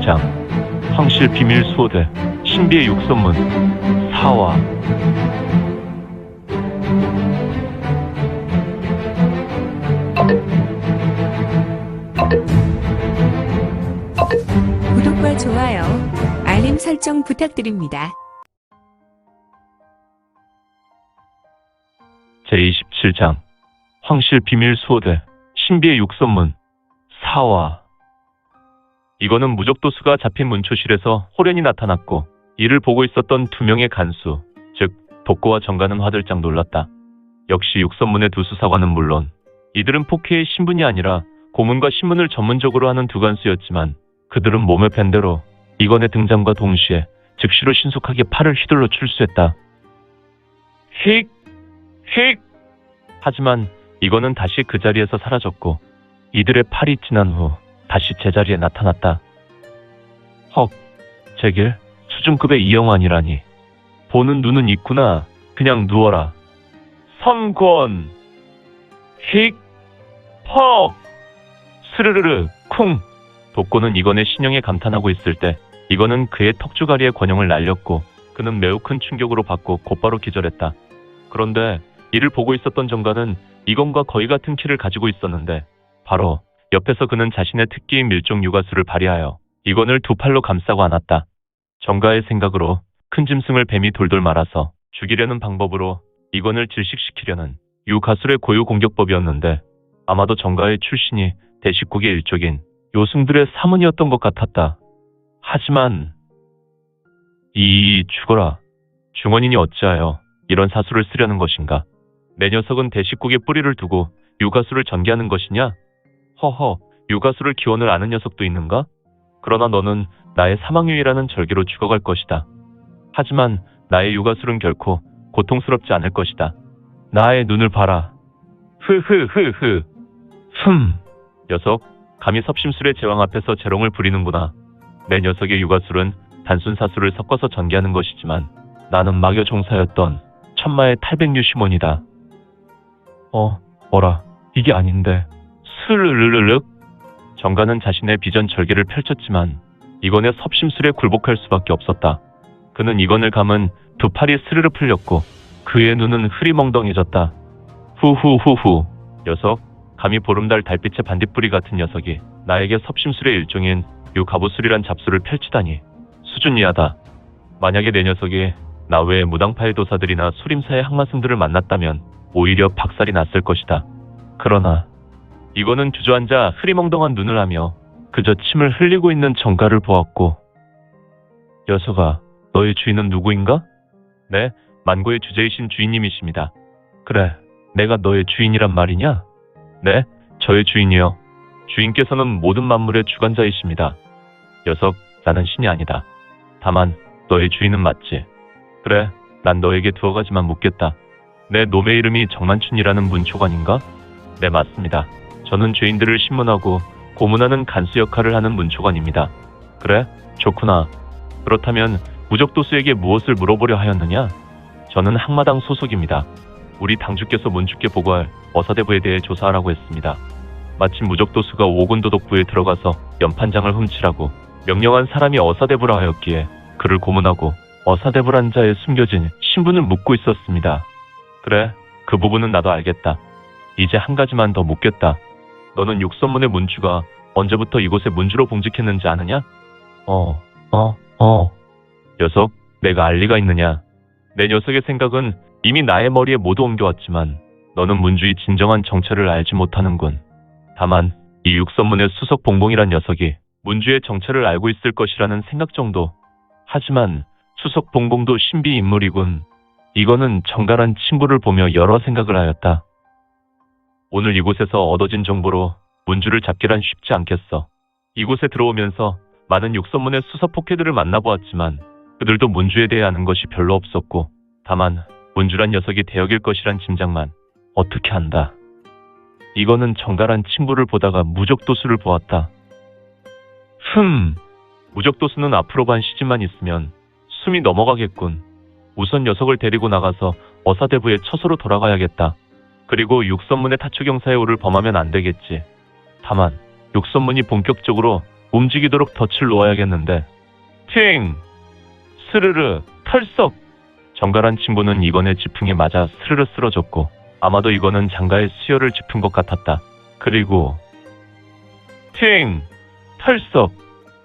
27장 황실 비밀 수호대 신비의 육선문 4화. 구독과 좋아요, 알림 설정 부탁드립니다. 제27장 황실 비밀 수호대 신비의 육선문 4화. 이거는 무적도수가 잡힌 문초실에서 호련히 나타났고 이를 보고 있었던 두 명의 간수, 즉 독고와 정가는 화들짝 놀랐다. 역시 육선문의 두 수사관은 물론 이들은 포케의 신분이 아니라 고문과 신문을 전문적으로 하는 두 간수였지만 그들은 몸에 밴 대로 이건의 등장과 동시에 즉시로 신속하게 팔을 휘둘러 출수했다. 휙! 휙! 하지만 이거는 다시 그 자리에서 사라졌고 이들의 팔이 지난 후 다시 제자리에 나타났다. 헉, 제길 수준급의 이영환이라니. 보는 눈은 있구나. 그냥 누워라. 선권! 휙! 퍽! 스르르르 쿵! 독고는 이건의 신형에 감탄하고 있을 때 이건은 그의 턱주가리에 권형을 날렸고 그는 매우 큰 충격으로 받고 곧바로 기절했다. 그런데 이를 보고 있었던 정가는 이건과 거의 같은 키를 가지고 있었는데 바로 옆에서 그는 자신의 특기인 밀종 유가수를 발휘하여 이건을 두 팔로 감싸고 안았다. 정가의 생각으로 큰 짐승을 뱀이 돌돌 말아서 죽이려는 방법으로 이건을 질식시키려는 유가술의 고유 공격법이었는데 아마도 정가의 출신이 대식국의 일족인 요승들의 사문이었던 것 같았다. 하지만 죽어라. 중원인이 어찌하여 이런 사수를 쓰려는 것인가? 내 녀석은 대식국의 뿌리를 두고 유가수를 전개하는 것이냐? 허허, 유가수를 기원을 아는 녀석도 있는가? 그러나 너는 나의 사망유이라는 절개로 죽어갈 것이다. 하지만 나의 유가술은 결코 고통스럽지 않을 것이다. 나의 눈을 봐라. 흐흐흐흐. 녀석, 감히 섭심술의 제왕 앞에서 재롱을 부리는구나. 내 녀석의 유가술은 단순 사수를 섞어서 전개하는 것이지만 나는 막여 종사였던 천마의 탈백유심원이다. 어라, 이게 아닌데. 스르르르륵. 정가는 자신의 비전 절개를 펼쳤지만 이건의 섭심술에 굴복할 수밖에 없었다. 그는 이건을 감은 두 팔이 스르르 풀렸고 그의 눈은 흐리멍덩해졌다. 후후후후. 녀석, 감히 보름달 달빛의 반딧불이 같은 녀석이 나에게 섭심술의 일종인 유가부술이란 잡술을 펼치다니 수준이하다. 만약에 내 녀석이 나 외의 무당파의 도사들이나 수림사의 항마승들을 만났다면 오히려 박살이 났을 것이다. 그러나 이거는 주저앉아 흐리멍덩한 눈을 하며 그저 침을 흘리고 있는 정가를 보았고, 녀석아, 너의 주인은 누구인가? 네, 만고의 주제이신 주인님이십니다. 그래, 내가 너의 주인이란 말이냐? 네, 저의 주인이요. 주인께서는 모든 만물의 주관자이십니다. 녀석, 나는 신이 아니다. 다만 너의 주인은 맞지? 그래, 난 너에게 두어 가지만 묻겠다. 내 놈의 이름이 정만춘이라는 문초관인가? 네, 맞습니다. 저는 죄인들을 신문하고 고문하는 간수 역할을 하는 문초관입니다. 그래? 좋구나. 그렇다면 무적도수에게 무엇을 물어보려 하였느냐? 저는 항마당 소속입니다. 우리 당주께서 문주께 보고할 어사대부에 대해 조사하라고 했습니다. 마침 무적도수가 오군도독부에 들어가서 연판장을 훔치라고 명령한 사람이 어사대부라 하였기에 그를 고문하고 어사대부란 자의 숨겨진 신분을 묻고 있었습니다. 그래, 그 부분은 나도 알겠다. 이제 한 가지만 더 묻겠다. 너는 육선문의 문주가 언제부터 이곳에 문주로 봉직했는지 아느냐? 녀석, 내가 알 리가 있느냐? 내 녀석의 생각은 이미 나의 머리에 모두 옮겨왔지만 너는 문주의 진정한 정체를 알지 못하는군. 다만 이 육선문의 수석 봉봉이란 녀석이 문주의 정체를 알고 있을 것이라는 생각 정도. 하지만 수석 봉봉도 신비 인물이군. 이거는 정갈한 친구를 보며 여러 생각을 하였다. 오늘 이곳에서 얻어진 정보로 문주를 잡기란 쉽지 않겠어. 이곳에 들어오면서 많은 육선문의 수석 포켓들을 만나보았지만 그들도 문주에 대해 아는 것이 별로 없었고 다만 문주란 녀석이 대역일 것이란 짐작만 어떻게 한다. 이거는 정갈한 친구를 보다가 무적도수를 보았다. 무적도수는 앞으로 반 시즌만 있으면 숨이 넘어가겠군. 우선 녀석을 데리고 나가서 어사대부에 처소로 돌아가야겠다. 그리고 육선문의 타추경사의 오를 범하면 안 되겠지. 다만 육선문이 본격적으로 움직이도록 덫을 놓아야겠는데. 팅! 스르르, 털썩! 정갈한 친구는 이건의 지풍에 맞아 스르르 쓰러졌고, 아마도 이거는 장가의 수혈을 짚은 것 같았다. 그리고 팅! 털썩!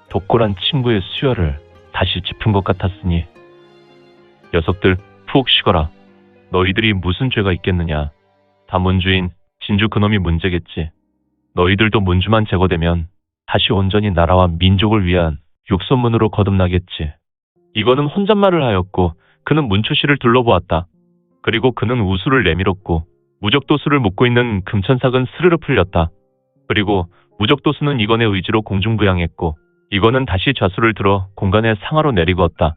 독골한 친구의 수혈을 다시 짚은 것 같았으니. 녀석들 푹 쉬거라. 너희들이 무슨 죄가 있겠느냐. 다 문주인 진주 그놈이 문제겠지. 너희들도 문주만 제거되면 다시 온전히 나라와 민족을 위한 육선문으로 거듭나겠지. 이거는 혼잣말을 하였고 그는 문초씨를 둘러보았다. 그리고 그는 우수를 내밀었고 무적도수를 묶고 있는 금천삭은 스르르 풀렸다. 그리고 무적도수는 이건의 의지로 공중부양했고 이건은 다시 좌수를 들어 공간에 상하로 내리고었다.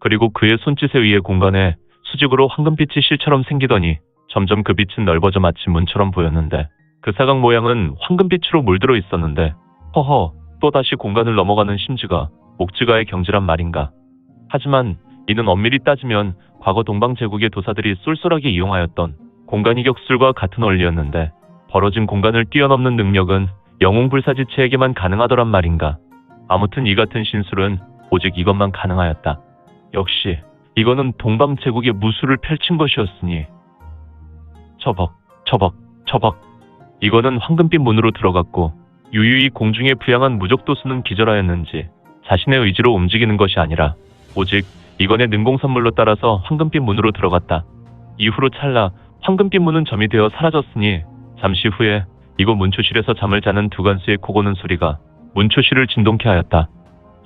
그리고 그의 손짓에 의해 공간에 수직으로 황금빛이 실처럼 생기더니 점점 그 빛은 넓어져 마치 문처럼 보였는데 그 사각 모양은 황금빛으로 물들어 있었는데 허허, 또다시 공간을 넘어가는 심지가 목지가의 경지란 말인가. 하지만 이는 엄밀히 따지면 과거 동방제국의 도사들이 쏠쏠하게 이용하였던 공간이격술과 같은 원리였는데 벌어진 공간을 뛰어넘는 능력은 영웅불사지체에게만 가능하더란 말인가. 아무튼 이 같은 신술은 오직 이것만 가능하였다. 역시 이거는 동방제국의 무술을 펼친 것이었으니. 처벅, 처벅, 처벅. 이거는 황금빛 문으로 들어갔고 유유히 공중에 부양한 무적도수는 기절하였는지 자신의 의지로 움직이는 것이 아니라 오직 이건의 능공선물로 따라서 황금빛 문으로 들어갔다. 이후로 찰나 황금빛 문은 점이 되어 사라졌으니 잠시 후에 이곳 문초실에서 잠을 자는 두간수의 코 고는 소리가 문초실을 진동케 하였다.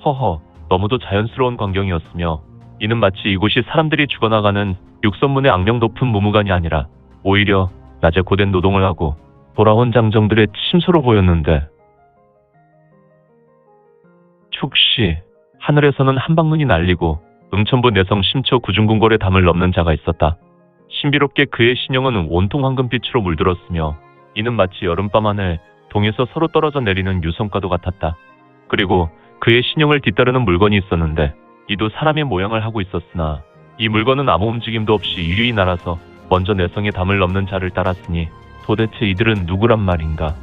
허허, 너무도 자연스러운 광경이었으며 이는 마치 이곳이 사람들이 죽어나가는 육선문의 악명 높은 무무관이 아니라 오히려 낮에 고된 노동을 하고 돌아온 장정들의 침소로 보였는데. 축시, 하늘에서는 한방눈이 날리고 응천부 내성 심처 구중궁궐의 담을 넘는 자가 있었다. 신비롭게 그의 신형은 온통 황금빛으로 물들었으며 이는 마치 여름밤 하늘 동에서 서로 떨어져 내리는 유성과도 같았다. 그리고 그의 신형을 뒤따르는 물건이 있었는데 이도 사람의 모양을 하고 있었으나 이 물건은 아무 움직임도 없이 유유히 날아서 먼저 내성의 담을 넘는 자를 따랐으니 도대체 이들은 누구란 말인가.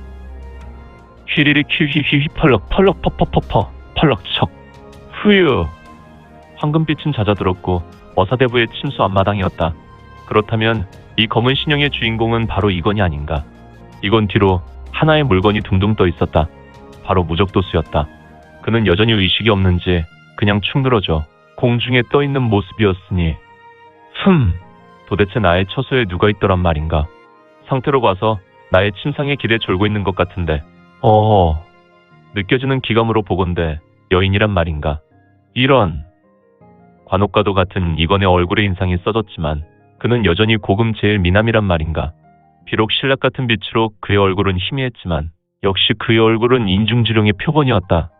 휘리리 퀴휘휘휘 펄럭 펄럭 퍼퍼퍼퍼 펄럭 척 후유. 황금빛은 잦아들었고 어사대부의 침수 앞마당이었다. 그렇다면 이 검은 신형의 주인공은 바로 이건이 아닌가. 이건 뒤로 하나의 물건이 둥둥 떠 있었다. 바로 무적도수였다. 그는 여전히 의식이 없는지 그냥 축 늘어져 공중에 떠 있는 모습이었으니. 도대체 나의 처소에 누가 있더란 말인가. 상태로 봐서 나의 침상의 길에 졸고 있는 것 같은데. 느껴지는 기감으로 보건대 여인이란 말인가. 이런. 관옥과도 같은 이건의 얼굴의 인상이 써졌지만 그는 여전히 고금 제일 미남이란 말인가. 비록 신락 같은 빛으로 그의 얼굴은 희미했지만 역시 그의 얼굴은 인중지룡의 표본이었다.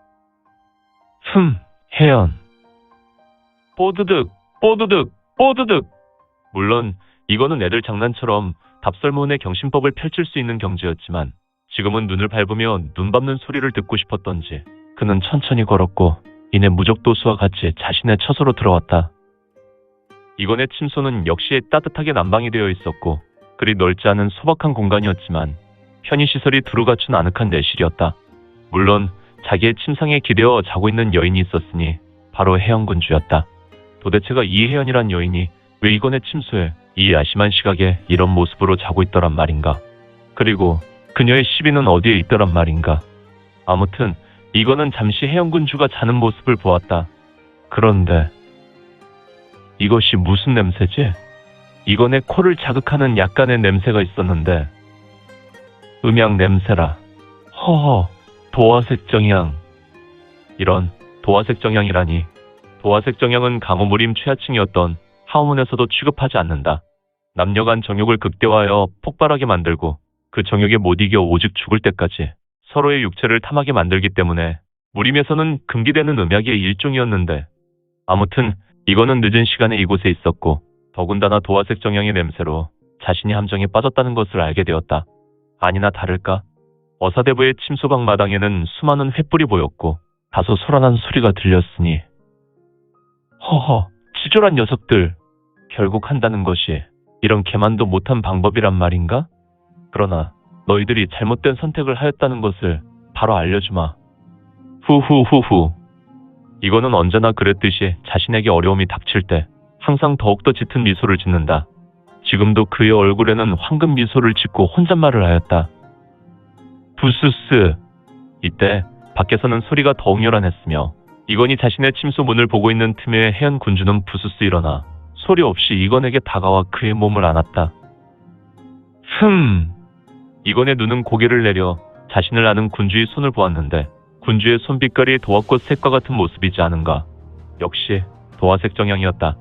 혜연. 뽀드득, 뽀드득, 뽀드득. 물론 이거는 애들 장난처럼 답설문의 경신법을 펼칠 수 있는 경지였지만 지금은 눈을 밟으며 눈 밟는 소리를 듣고 싶었던지 그는 천천히 걸었고 이내 무적도수와 같이 자신의 처소로 들어왔다. 이건의 침소는 역시 따뜻하게 난방이 되어 있었고 그리 넓지 않은 소박한 공간이었지만 편의시설이 두루 갖춘 아늑한 내실이었다. 물론 자기의 침상에 기대어 자고 있는 여인이 있었으니 바로 혜연군주였다. 도대체가 이 혜연이란 여인이 왜 이건의 침소에 이 야심한 시각에 이런 모습으로 자고 있더란 말인가. 그리고 그녀의 시비는 어디에 있더란 말인가. 아무튼 이거는 잠시 혜연군주가 자는 모습을 보았다. 그런데 이것이 무슨 냄새지? 이건의 코를 자극하는 약간의 냄새가 있었는데 음양 냄새라. 허허, 도화색 정향. 이런 도화색 정향이라니. 도화색 정향은 강호무림 최하층이었던 하우문에서도 취급하지 않는다. 남녀 간 정욕을 극대화하여 폭발하게 만들고 그 정욕에 못 이겨 오직 죽을 때까지 서로의 육체를 탐하게 만들기 때문에 무림에서는 금기되는 음약의 일종이었는데 아무튼 이거는 늦은 시간에 이곳에 있었고 더군다나 도화색 정향의 냄새로 자신이 함정에 빠졌다는 것을 알게 되었다. 아니나 다를까 어사대부의 침소방 마당에는 수많은 횃불이 보였고 다소 소란한 소리가 들렸으니 허허, 치졸한 녀석들. 결국 한다는 것이 이런 개만도 못한 방법이란 말인가? 그러나 너희들이 잘못된 선택을 하였다는 것을 바로 알려주마. 후후후후. 이거는 언제나 그랬듯이 자신에게 어려움이 닥칠 때 항상 더욱더 짙은 미소를 짓는다. 지금도 그의 얼굴에는 황금 미소를 짓고 혼잣말을 하였다. 부스스. 이때 밖에서는 소리가 더욱 요란했으며 이건이 자신의 침소 문을 보고 있는 틈에 혜연 군주는 부스스 일어나 소리 없이 이건에게 다가와 그의 몸을 안았다. 이건의 눈은 고개를 내려 자신을 아는 군주의 손을 보았는데 군주의 손빛깔이 도화꽃 색과 같은 모습이지 않은가. 역시 도화색 정향이었다.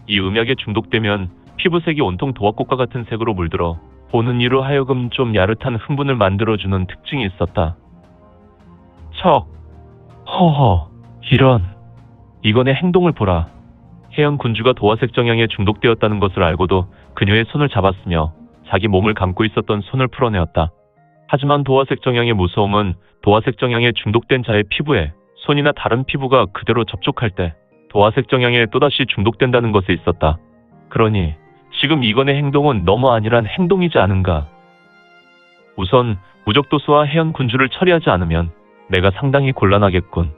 이 음약에 중독되면 피부색이 온통 도화꽃과 같은 색으로 물들어 보는 이로 하여금 좀 야릇한 흥분을 만들어주는 특징이 있었다. 척! 허허! 이런! 이건의 행동을 보라. 혜연 군주가 도화색 정향에 중독되었다는 것을 알고도 그녀의 손을 잡았으며 자기 몸을 감고 있었던 손을 풀어내었다. 하지만 도화색 정향의 무서움은 도화색 정향에 중독된 자의 피부에 손이나 다른 피부가 그대로 접촉할 때 도화색 정향에 또다시 중독된다는 것에 있었다. 그러니 지금 이건의 행동은 너무 안일한 행동이지 않은가. 우선 무적도수와 혜연 군주를 처리하지 않으면 내가 상당히 곤란하겠군.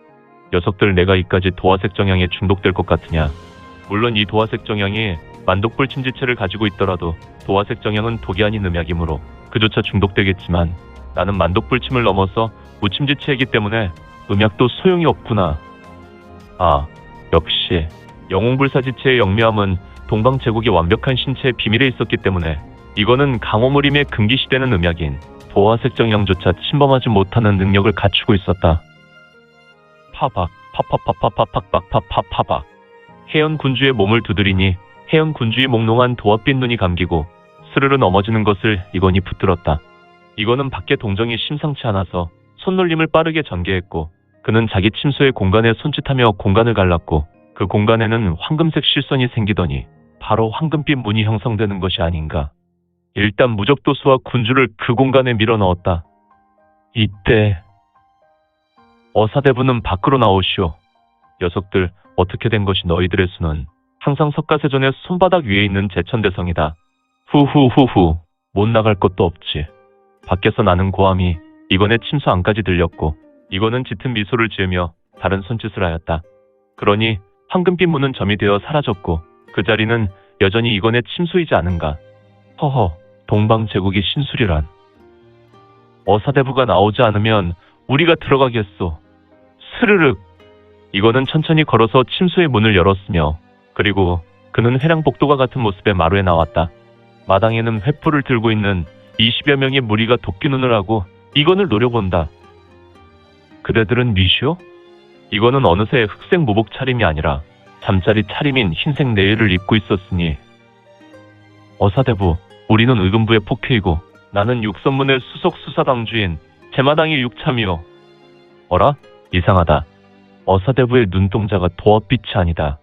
녀석들 내가 이까지 도화색 정향에 중독될 것 같으냐. 물론 이 도화색 정향이 만독불 침지체를 가지고 있더라도 도화색 정향은 독이 아닌 음약이므로 그조차 중독되겠지만 나는 만독불침을 넘어서 무침지체이기 때문에 음약도 소용이 없구나. 아, 역시 영웅불사지체의 영미함은 동방제국의 완벽한 신체의 비밀에 있었기 때문에 이거는 강호무림의 금기시되는 음약인 도화색 정향조차 침범하지 못하는 능력을 갖추고 있었다. 파박, 파파파파파팍팍팍팍팍. 혜연 군주의 몸을 두드리니 혜연 군주의 몽롱한 도화빛 눈이 감기고 스르르 넘어지는 것을 이건이 붙들었다. 이거는 밖에 동정이 심상치 않아서 손놀림을 빠르게 전개했고 그는 자기 침소의 공간에 손짓하며 공간을 갈랐고 그 공간에는 황금색 실선이 생기더니 바로 황금빛 문이 형성되는 것이 아닌가. 일단 무적도수와 군주를 그 공간에 밀어넣었다. 이때 어사대부는 밖으로 나오시오. 녀석들 어떻게 된 것이 너희들의 수는 항상 석가세존의 손바닥 위에 있는 제천대성이다. 후후후후. 못 나갈 것도 없지. 밖에서 나는 고함이 이건의 침소 안까지 들렸고 이건은 짙은 미소를 지으며 다른 손짓을 하였다. 그러니 황금빛 문은 점이 되어 사라졌고 그 자리는 여전히 이건의 침소이지 않은가. 허허, 동방제국이 신술이란. 어사대부가 나오지 않으면 우리가 들어가겠소. 스르륵. 이거는 천천히 걸어서 침소의 문을 열었으며 그리고 그는 회랑복도가 같은 모습의 마루에 나왔다. 마당에는 횃불을 들고 있는 20여 명의 무리가 도끼눈을 하고 이건을 노려본다. 그대들은 미시오? 이거는 어느새 흑색 무복 차림이 아니라 잠자리 차림인 흰색 내의를 입고 있었으니. 어사대부, 우리는 의금부의 폭회이고 나는 육선문의 수석 수사당주인 제마당의 육참이요. 어라? 이상하다. 어사대부의 눈동자가 도화빛이 아니다.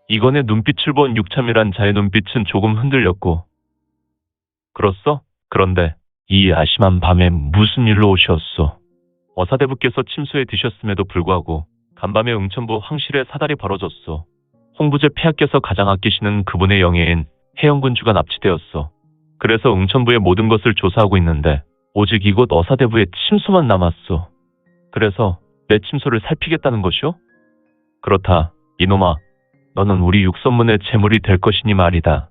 이건의 눈빛을 본 육참이란 자의 눈빛은 조금 흔들렸고. 그렇소? 그런데 이 아심한 밤에 무슨 일로 오셨소? 어사대부께서 침소에 드셨음에도 불구하고 간밤에 응천부 황실에 사달이 벌어졌소. 홍부제 폐하께서 가장 아끼시는 그분의 영예인 혜영군주가 납치되었소. 그래서 응천부의 모든 것을 조사하고 있는데 오직 이곳 어사대부의 침소만 남았소. 그래서 내 침소를 살피겠다는 것이오? 그렇다. 이놈아, 너는 우리 육선문의 재물이 될 것이니 말이다.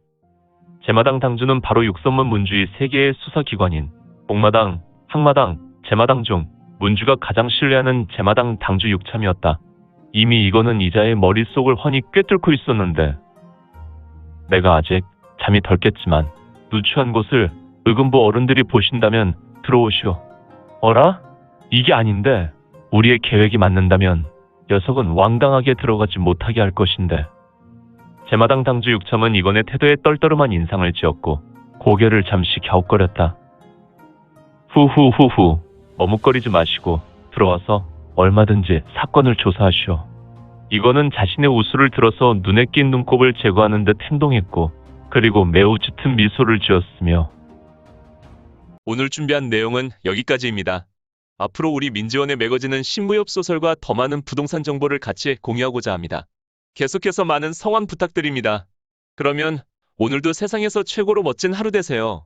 제마당 당주는 바로 육선문 문주의 세 개의 수사기관인 복마당, 항마당, 제마당 중 문주가 가장 신뢰하는 제마당 당주 육참이었다. 이미 이거는 이자의 머릿속을 훤히 꿰뚫고 있었는데 내가 아직 잠이 덜 깼지만 누추한 곳을 의금부 어른들이 보신다면 들어오시오. 어라? 이게 아닌데 우리의 계획이 맞는다면 녀석은 완강하게 들어가지 못하게 할 것인데. 제마당 당주 육참은 이건의 태도에 떨떠름한 인상을 지었고 고개를 잠시 갸웃거렸다. 후후후후. 머뭇거리지 마시고 들어와서 얼마든지 사건을 조사하시오. 이거는 자신의 우수를 들어서 눈에 낀 눈곱을 제거하는 듯 행동했고 그리고 매우 짙은 미소를 지었으며. 오늘 준비한 내용은 여기까지입니다. 앞으로 우리 민지원의 매거진은 신무협 소설과 더 많은 부동산 정보를 같이 공유하고자 합니다. 계속해서 많은 성원 부탁드립니다. 그러면 오늘도 세상에서 최고로 멋진 하루 되세요.